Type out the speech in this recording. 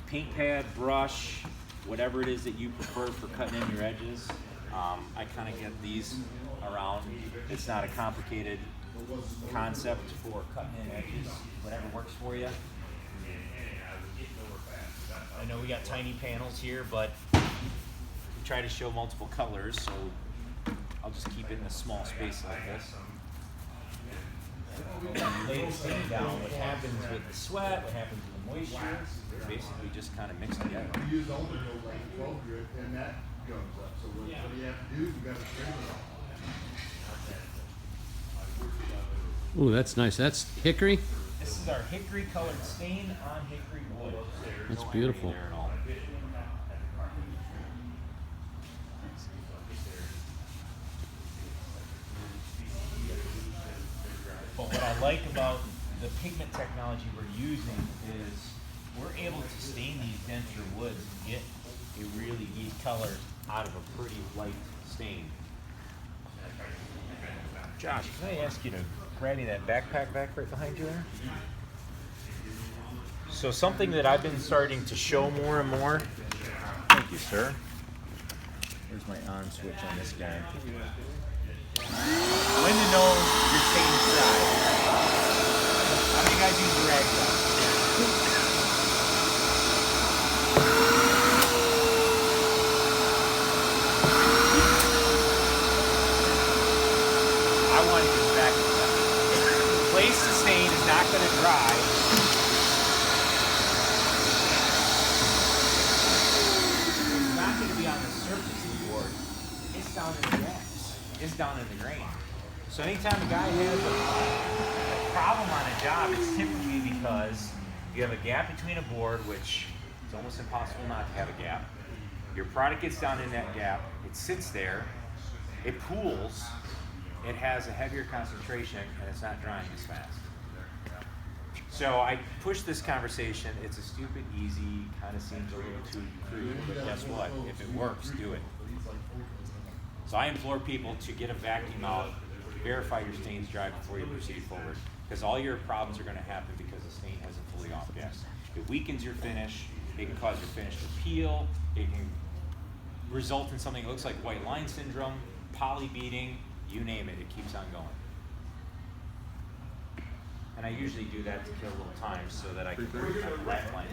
paint pad, brush, whatever it is that you prefer for cutting in your edges. I kind of get these around. It's not a complicated concept for cutting in edges, whatever works for you. I know we got tiny panels here, but we try to show multiple colors, so I'll just keep it in a small space like this. Lay the stain down. What happens with the sweat, what happens with the moisture, basically just kind of mix together. We use only like 12 grit, and that goes up. So what you have to do is you got to straighten it off. Ooh, that's nice. That's hickory? This is our hickory colored stain on hickory wood. That's beautiful. But what I like about the pigment technology we're using is we're able to stain these denser woods and get a really deep color out of a pretty light stain. Josh, can I ask you to grab me that backpack back right behind you there? So something that I've been starting to show more and more. Thank you, sir. There's my on switch on this guy. When to know your stain's dry. How do you guys use the rag gun? I want to use back. The place the stain is not going to dry. It's not going to be on the surface of the board. It's down in the gaps. It's down in the grain. So anytime a guy has a problem on a job, it's typically because you have a gap between a board, which it's almost impossible not to have a gap. Your product gets down in that gap, it sits there, it pools, it has a heavier concentration, and it's not drying as fast. So I push this conversation. It's a stupid, easy, kind of seems a little too crude, but guess what? If it works, do it. So I implore people to get a vacuum out, verify your stain's dry before you proceed forward, because all your problems are going to happen because the stain hasn't fully off-gassed. It weakens your finish. It can cause your finish to peel. It can result in something that looks like white line syndrome, poly beading, you name it. It keeps on going. And I usually do that to kill a little time so that I can bring my black line.